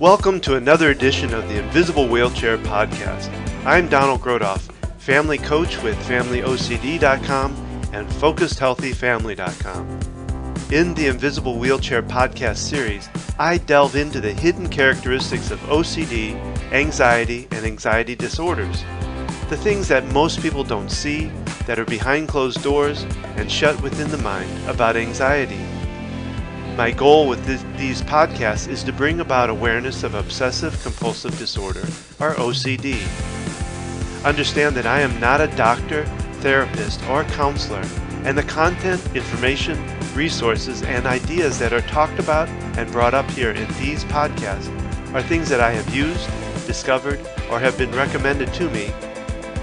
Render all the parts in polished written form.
Welcome to another edition of the Invisible Wheelchair Podcast. I'm Donald Grodoff, family coach with FamilyOCD.com and FocusedHealthyFamily.com. In the Invisible Wheelchair Podcast series, I delve into the hidden characteristics of OCD, anxiety, and anxiety disorders. The things that most people don't see, that are behind closed doors and shut within the mind about anxiety. My goal with these podcasts is to bring about awareness of obsessive-compulsive disorder, or OCD. Understand that I am not a doctor, therapist, or counselor, and the content, information, resources, and ideas that are talked about and brought up here in these podcasts are things that I have used, discovered, or have been recommended to me,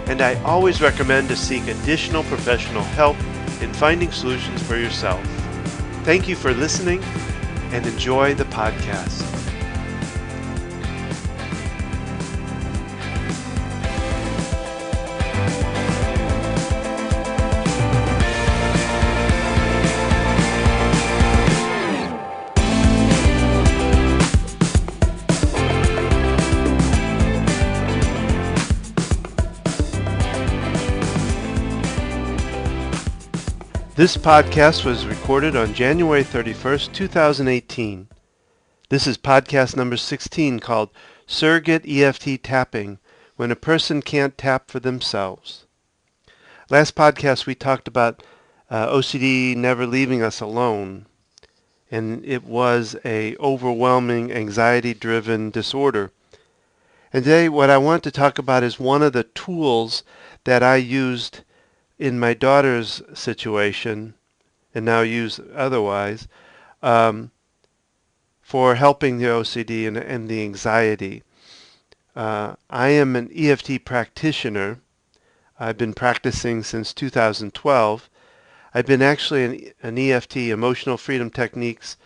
and I always recommend to seek additional professional help in finding solutions for yourself. Thank you for listening and enjoy the podcast. This podcast was recorded on January 31st, 2018. This is podcast number 16 called Surrogate EFT Tapping, When a Person Can't Tap for Themselves. Last podcast we talked about OCD never leaving us alone, and it was a overwhelming anxiety-driven disorder. And today what I want to talk about is one of the tools that I used in my daughter's situation, and now use otherwise, for helping the OCD and the anxiety. I am an EFT practitioner. I've been practicing since 2012. I've been actually an EFT Emotional Freedom Techniques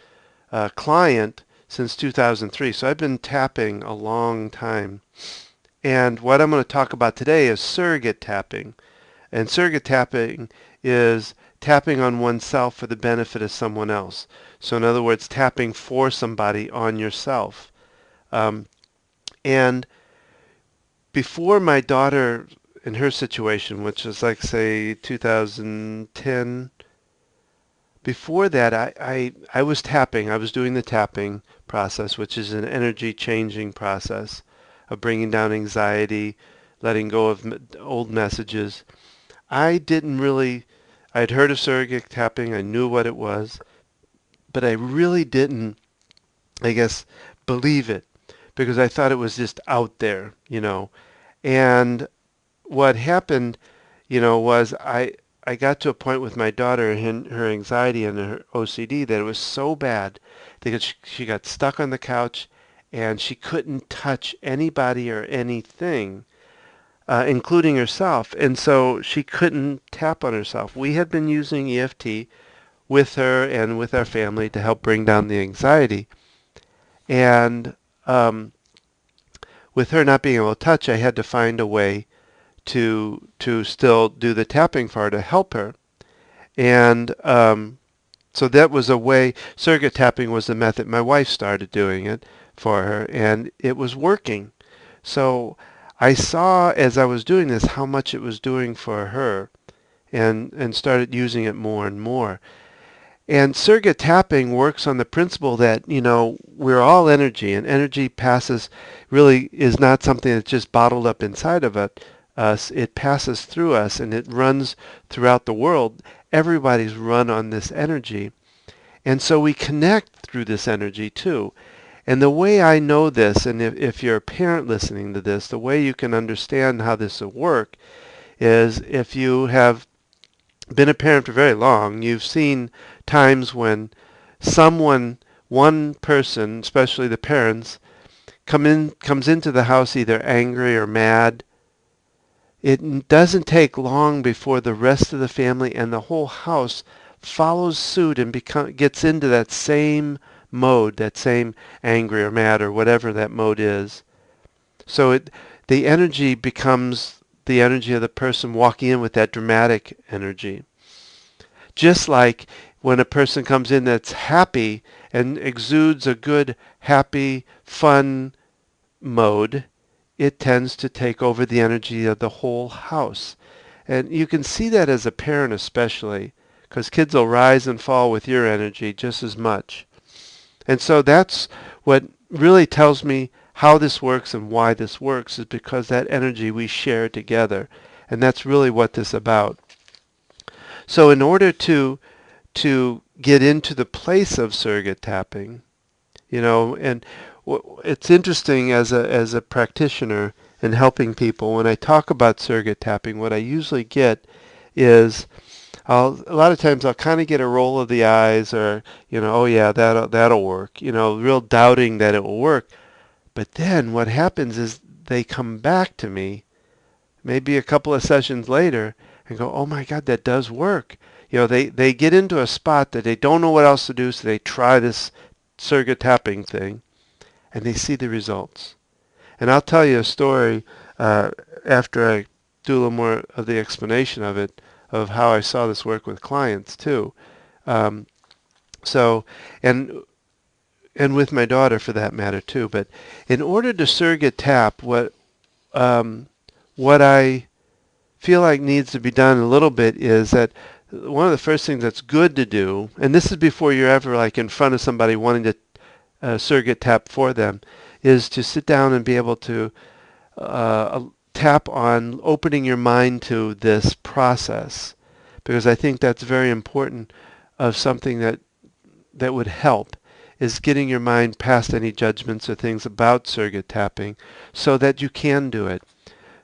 client since 2003, so I've been tapping a long time. And what I'm going to talk about today is surrogate tapping. And surrogate tapping is tapping on oneself for the benefit of someone else. So in other words, tapping for somebody on yourself. And before my daughter in her situation, which was like, say, 2010, before that I was tapping. I was doing the tapping process, which is an energy changing process of bringing down anxiety, letting go of old messages. I'd heard of surrogate tapping, I knew what it was, but I really didn't, believe it, because I thought it was just out there, And what happened, was I got to a point with my daughter and her anxiety and her OCD that it was so bad that she got stuck on the couch and she couldn't touch anybody or anything, including herself, and so she couldn't tap on herself. We had been using EFT with her and with our family to help bring down the anxiety, and with her not being able to touch, I had to find a way to still do the tapping for her to help her, and so that was a way. Surrogate tapping was the method. My wife started doing it for her, and it was working. So I saw as I was doing this how much it was doing for her, and started using it more and more. And surrogate tapping works on the principle that, we're all energy, and energy really is not something that's just bottled up inside of us. It passes through us, and it runs throughout the world. Everybody's run on this energy. And so we connect through this energy too. And the way I know this, and if you're a parent listening to this, the way you can understand how this will work is if you have been a parent for very long, you've seen times when one person, especially the parents, comes into the house either angry or mad. It doesn't take long before the rest of the family and the whole house follows suit and gets into that same mode, that same angry or mad or whatever that mode is. So the energy becomes the energy of the person walking in with that dramatic energy. Just like when a person comes in that's happy and exudes a good, happy, fun mode, it tends to take over the energy of the whole house. And you can see that as a parent especially, because kids will rise and fall with your energy just as much. And so that's what really tells me how this works and why this works, is because that energy we share together. And that's really what this is about. So in order to get into the place of surrogate tapping, and it's interesting as a practitioner in helping people, when I talk about surrogate tapping, what I usually get is a lot of times I'll kind of get a roll of the eyes, or oh yeah, that'll work, real doubting that it will work. But then what happens is they come back to me maybe a couple of sessions later and go, oh my God, that does work. They get into a spot that they don't know what else to do, so they try this surrogate tapping thing, and they see the results. And I'll tell you a story after I do a little more of the explanation of it, of how I saw this work with clients too. Um, so, and with my daughter for that matter too. But in order to surrogate tap, what I feel like needs to be done a little bit is that one of the first things that's good to do, and this is before you're ever like in front of somebody wanting to surrogate tap for them, is to sit down and be able to tap on opening your mind to this process, because I think that's very important of something that would help, is getting your mind past any judgments or things about surrogate tapping so that you can do it.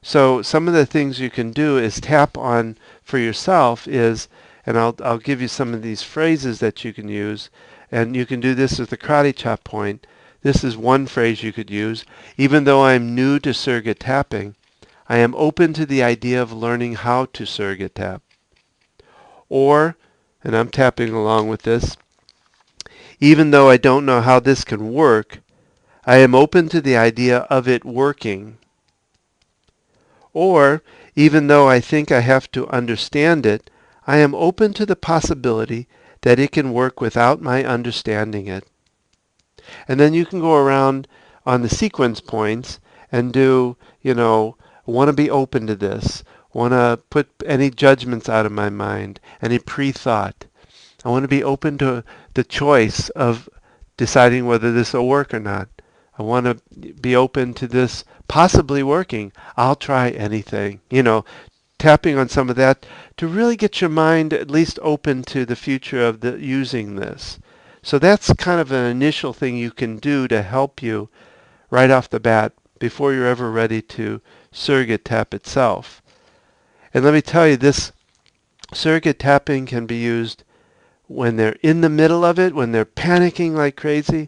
So some of the things you can do is tap on for yourself is, and I'll give you some of these phrases that you can use, and you can do this with the karate chop point. This is one phrase you could use. Even though I'm new to surrogate tapping, I am open to the idea of learning how to surrogate tap. Or, and I'm tapping along with this, even though I don't know how this can work, I am open to the idea of it working. Or, even though I think I have to understand it, I am open to the possibility that it can work without my understanding it. And then you can go around on the sequence points and do, want to be open to this, want to put any judgments out of my mind, any pre-thought. I want to be open to the choice of deciding whether this will work or not. I want to be open to this possibly working. I'll try anything. Tapping on some of that to really get your mind at least open to the future of using this. So that's kind of an initial thing you can do to help you right off the bat before you're ever ready to surrogate tap itself. And let me tell you, this surrogate tapping can be used when they're in the middle of it, when they're panicking like crazy,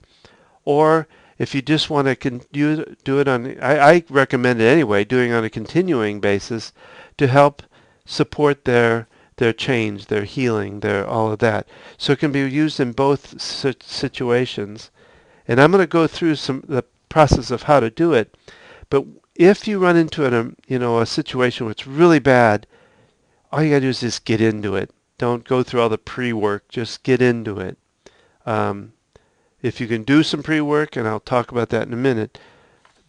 or if you just want to do it on, I recommend it anyway, doing it on a continuing basis to help support their change, their healing, their all of that. So it can be used in both situations. And I'm going to go through the process of how to do it. But if you run into a situation where it's really bad, all you got to do is just get into it. Don't go through all the pre-work. Just get into it. If you can do some pre-work, and I'll talk about that in a minute,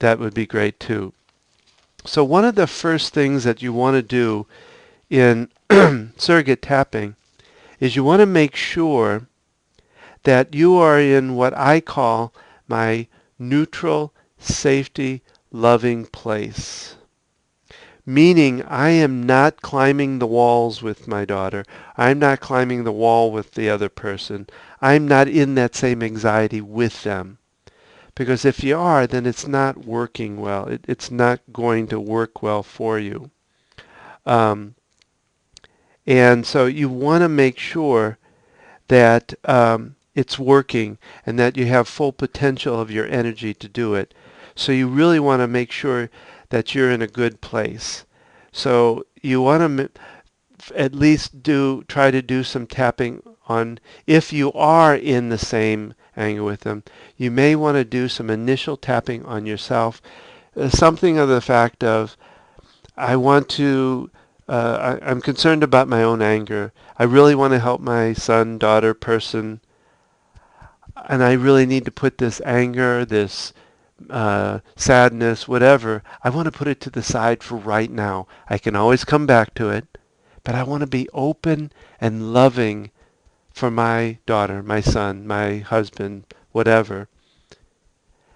that would be great too. So one of the first things that you want to do in surrogate tapping is you want to make sure that you are in what I call my neutral, safety, loving place. Meaning I am not climbing the walls with my daughter. I'm not climbing the wall with the other person. I'm not in that same anxiety with them. Because if you are, then it's not working well. It's not going to work well for you. And so you want to make sure that it's working and that you have full potential of your energy to do it. So you really want to make sure that you're in a good place. So you want to at least try to do some tapping on, if you are in the same angle with them, you may want to do some initial tapping on yourself. Something of the fact of, I'm concerned about my own anger. I really want to help my son, daughter, person. and I really need to put this anger, this sadness, whatever, I want to put it to the side for right now. I can always come back to it, but I want to be open and loving for my daughter, my son, my husband, whatever.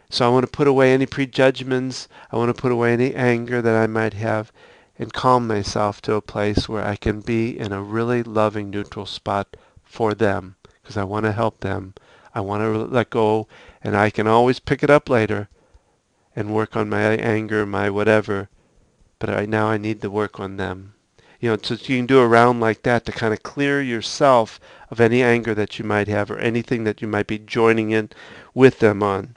So I want to put away any prejudgments. I want to put away any anger that I might have and calm myself to a place where I can be in a really loving, neutral spot for them because I want to help them. I want to let go, and I can always pick it up later and work on my anger, my whatever. But right now I need to work on them. So you can do a round like that to kind of clear yourself of any anger that you might have or anything that you might be joining in with them on.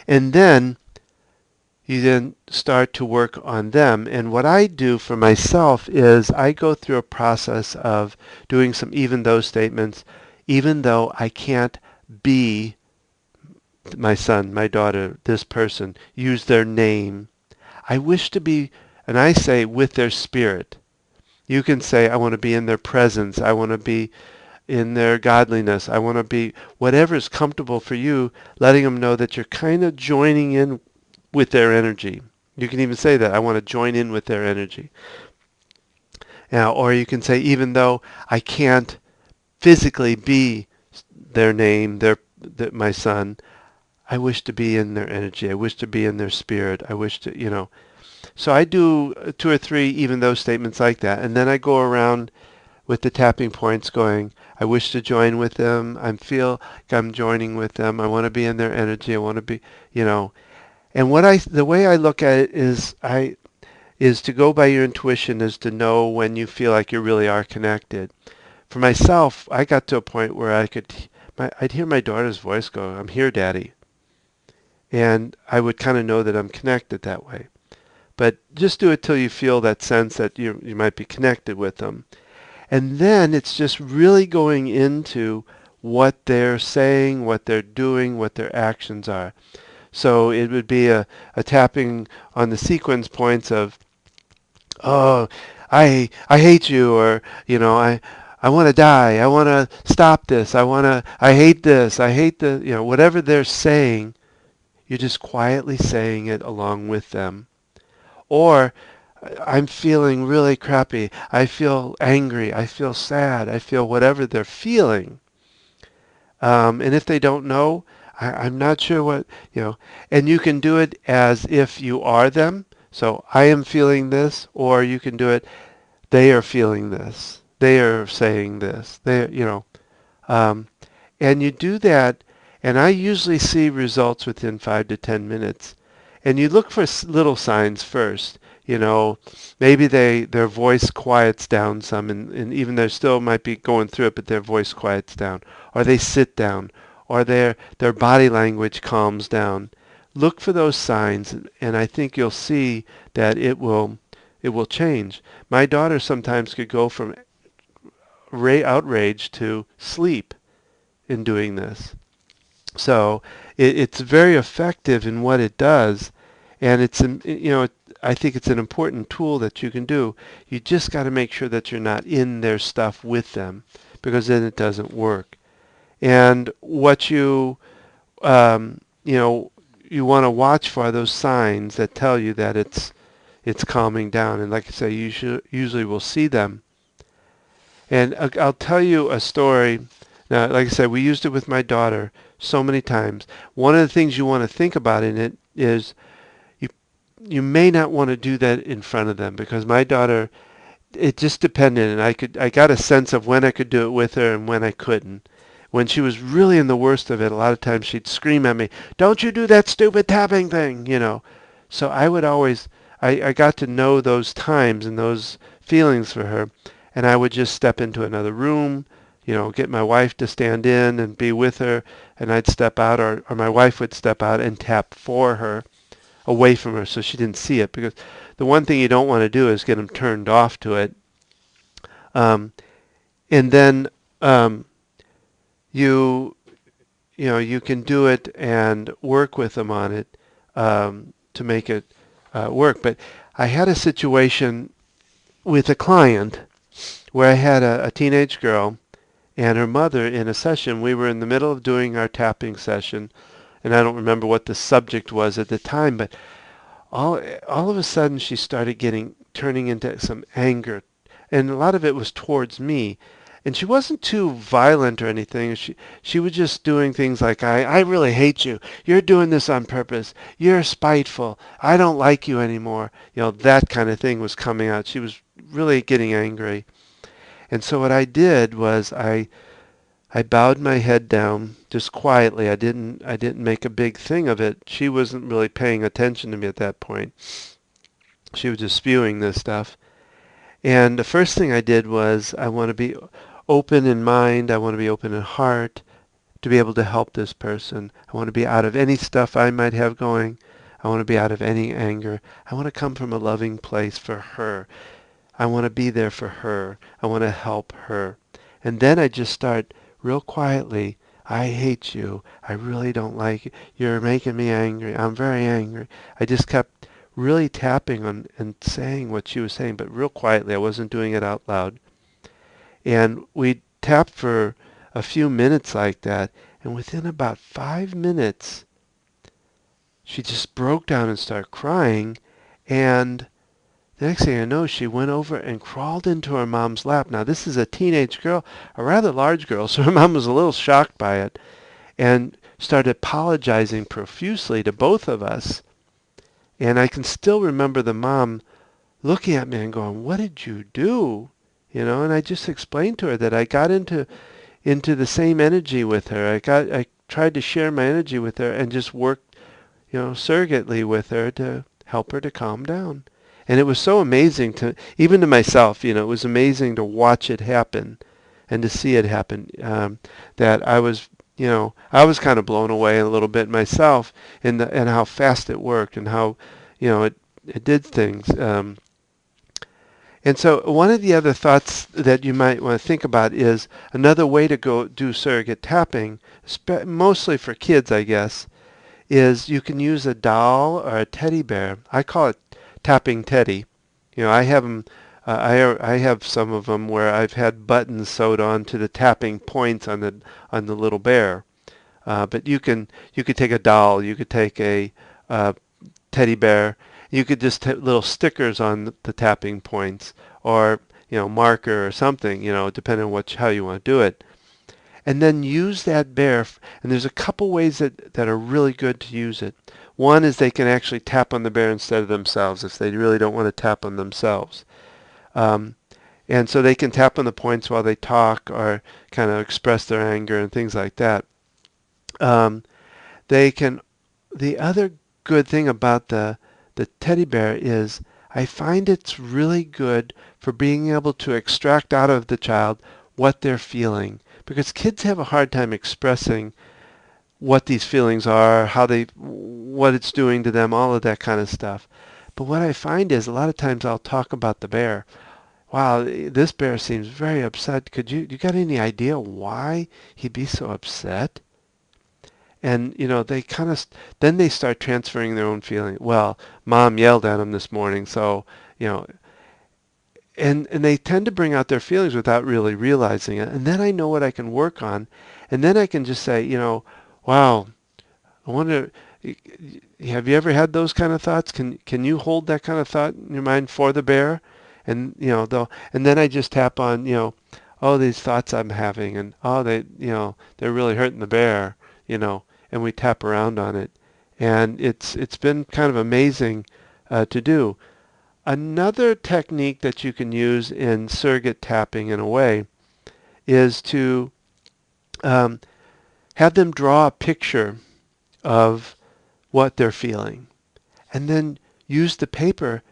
And then you then start to work on them. And what I do for myself is I go through a process of doing some even though statements, even though I can't be my son, my daughter, this person, use their name. I wish to be, and I say with their spirit. You can say, I want to be in their presence. I want to be in their godliness. I want to be whatever is comfortable for you, letting them know that you're kind of joining in with their energy. You can even say that, I want to join in with their energy. Now, or you can say, even though I can't physically be their name, my son, I wish to be in their energy. I wish to be in their spirit. I wish to. So I do 2 or 3 even though statements like that. And then I go around with the tapping points going, I wish to join with them. I feel like I'm joining with them. I want to be in their energy. I want to be. And the way I look at it is to go by your intuition, is to know when you feel like you really are connected. For myself, I got to a point where I'd hear my daughter's voice go, I'm here, Daddy. And I would kind of know that I'm connected that way. But just do it till you feel that sense that you might be connected with them. And then it's just really going into what they're saying, what they're doing, what their actions are. So it would be a tapping on the sequence points of, oh, I hate you, or I want to die. I want to stop this. I hate this. I hate whatever they're saying. You're just quietly saying it along with them. Or I'm feeling really crappy. I feel angry. I feel sad. I feel whatever they're feeling. And if they don't know, I'm not sure what. And you can do it as if you are them. So I am feeling this, or you can do it, they are feeling this. They are saying this. Um, and you do that, and I usually see results within 5 to 10 minutes. And you look for little signs first. Maybe their voice quiets down some, and even they still might be going through it, but their voice quiets down, or they sit down, or their body language calms down. Look for those signs, and I think you'll see that it will change. My daughter sometimes could go from outrage to sleep in doing this. So it's very effective in what it does, and I think it's an important tool that you can do. You just got to make sure that you're not in their stuff with them, because then it doesn't work. And what um, you want to watch for are those signs that tell you that it's calming down. And like I say, you usually will see them. And I'll tell you a story. Now, like I said, we used it with my daughter so many times. One of the things you want to think about in it is you may not want to do that in front of them, because my daughter, it just depended, and I got a sense of when I could do it with her and when I couldn't. When she was really in the worst of it, a lot of times she'd scream at me, "Don't you do that stupid tapping thing." So I would always, I got to know those times and those feelings for her, and I would just step into another room, get my wife to stand in and be with her, and I'd step out, or my wife would step out and tap for her, away from her, so she didn't see it, because the one thing you don't want to do is get them turned off to it. Um, and then you you can do it and work with them on it to make it work. But I had a situation with a client where I had a teenage girl, And her mother, in a session, we were in the middle of doing our tapping session, and I don't remember what the subject was at the time, but all of a sudden she started turning into some anger, and a lot of it was towards me. And she wasn't too violent or anything. She was just doing things like, I really hate you. You're doing this on purpose. You're spiteful. I don't like you anymore. That kind of thing was coming out. She was really getting angry. And so what I did was I bowed my head down just quietly. I didn't make a big thing of it. She wasn't really paying attention to me at that point. She was just spewing this stuff. And the first thing I did was I want to be open in mind. I want to be open in heart to be able to help this person. I want to be out of any stuff I might have going. I want to be out of any anger. I want to come from a loving place for her. I want to be there for her. I want to help her. And then I just start real quietly. I hate you. I really don't like you. You're making me angry. I'm very angry. I just kept really tapping on and saying what she was saying, but real quietly. I wasn't doing it out loud. And we tapped for a few minutes like that. And within about 5 minutes, she just broke down and started crying. And the next thing I know, she went over and crawled into her mom's lap. Now, this is a teenage girl, a rather large girl, so her mom was a little shocked by it and started apologizing profusely to both of us. And I can still remember the mom looking at me and going, "What did you do?" And I just explained to her that I got into the same energy with her. I tried to share my energy with her and just worked, surrogately with her to help her to calm down. And it was so amazing even to myself, it was amazing to watch it happen and to see it happen, that I was kind of blown away a little bit myself and how fast it worked and how, it did things. And so one of the other thoughts that you might want to think about is another way to go do surrogate tapping, mostly for kids, I guess, is you can use a doll or a teddy bear. I call it tapping teddy. I have them. I have some of them where I've had buttons sewed on to the tapping points on the little bear. But you could take a doll. You could take a teddy bear. You could just put little stickers on the tapping points, or marker or something. Depending on how you want to do it. And then use that bear. And there's a couple ways that are really good to use it. One is they can actually tap on the bear instead of themselves if they really don't want to tap on themselves. And so they can tap on the points while they talk or kind of express their anger and things like that. They can. The other good thing about the teddy bear is I find it's really good for being able to extract out of the child what they're feeling, because kids have a hard time expressing what these feelings are, what it's doing to them, all of that kind of stuff. But what I find is a lot of times I'll talk about the bear. Wow, this bear seems very upset. You got any idea why he'd be so upset? And they then they start transferring their own feeling. Well, mom yelled at him this morning, so and they tend to bring out their feelings without really realizing it. And then I know what I can work on, and then I can just say, wow, I wonder, have you ever had those kind of thoughts? Can you hold that kind of thought in your mind for the bear? And and then I just tap on, oh, these thoughts I'm having, and oh, they're really hurting the bear, and we tap around on it, and it's been kind of amazing to do. Another technique that you can use in surrogate tapping, in a way, is to have them draw a picture of what they're feeling, and then use the paper,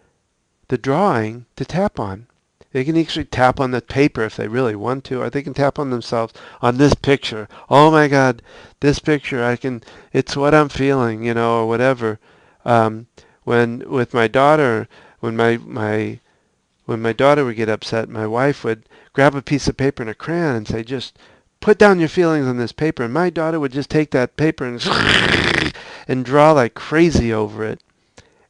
the drawing, to tap on. They can actually tap on the paper if they really want to, or they can tap on themselves on this picture. Oh my God, this picture, it's what I'm feeling, or whatever. With my daughter, when my daughter would get upset, my wife would grab a piece of paper and a crayon and say, just put down your feelings on this paper. And my daughter would just take that paper and draw like crazy over it.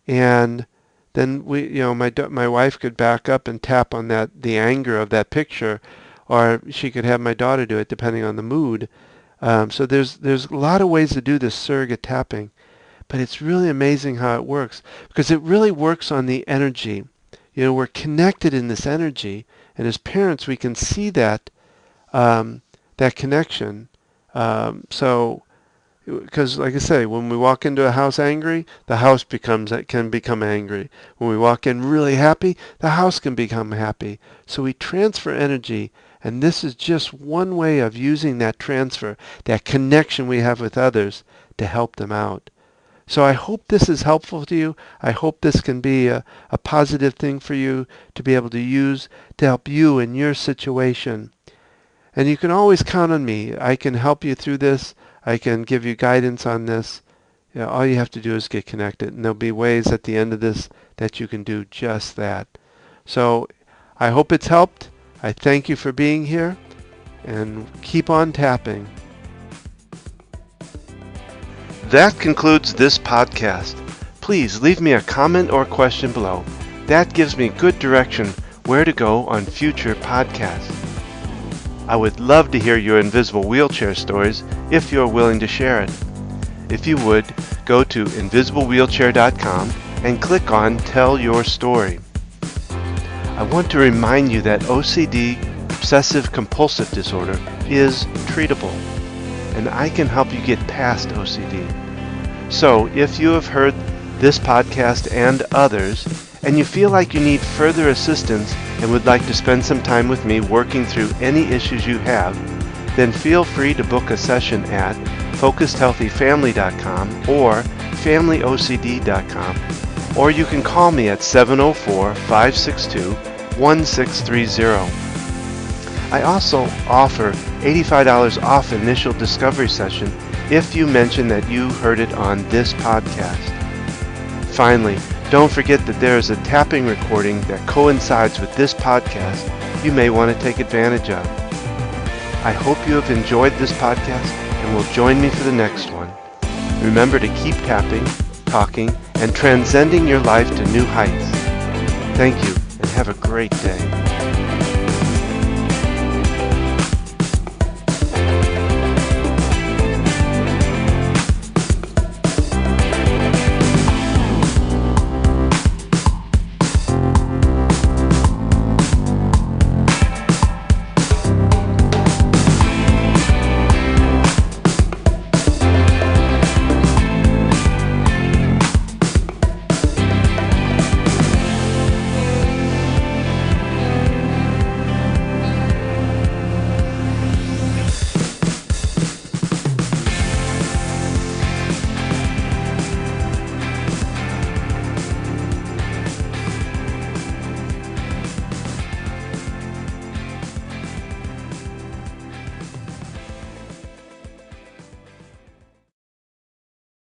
And then my wife could back up and tap on the anger of that picture, or she could have my daughter do it depending on the mood. So there's a lot of ways to do this surrogate tapping, but it's really amazing how it works because it really works on the energy. We're connected in this energy, and as parents we can see that that connection. So because like I say, when we walk into a house angry, the house can become angry. When we walk in really happy, the house can become happy. So we transfer energy, and this is just one way of using that transfer, that connection we have with others, to help them out. So I hope this is helpful to you. I hope this can be a positive thing for you to be able to use to help you in your situation. And you can always count on me. I can help you through this. I can give you guidance on this. All you have to do is get connected. And there'll be ways at the end of this that you can do just that. So I hope it's helped. I thank you for being here. And keep on tapping. That concludes this podcast. Please leave me a comment or question below. That gives me good direction where to go on future podcasts. I would love to hear your invisible wheelchair stories if you're willing to share it. If you would, go to invisiblewheelchair.com and click on Tell Your Story. I want to remind you that OCD, obsessive compulsive disorder, is treatable, and I can help you get past OCD. So if you have heard this podcast and others, and you feel like you need further assistance and would like to spend some time with me working through any issues you have, then feel free to book a session at focusedhealthyfamily.com or familyocd.com, or you can call me at 704-562-1630. I also offer $85 off initial discovery session if you mention that you heard it on this podcast. Finally, don't forget that there is a tapping recording that coincides with this podcast you may want to take advantage of. I hope you have enjoyed this podcast and will join me for the next one. Remember to keep tapping, talking, and transcending your life to new heights. Thank you, and have a great day.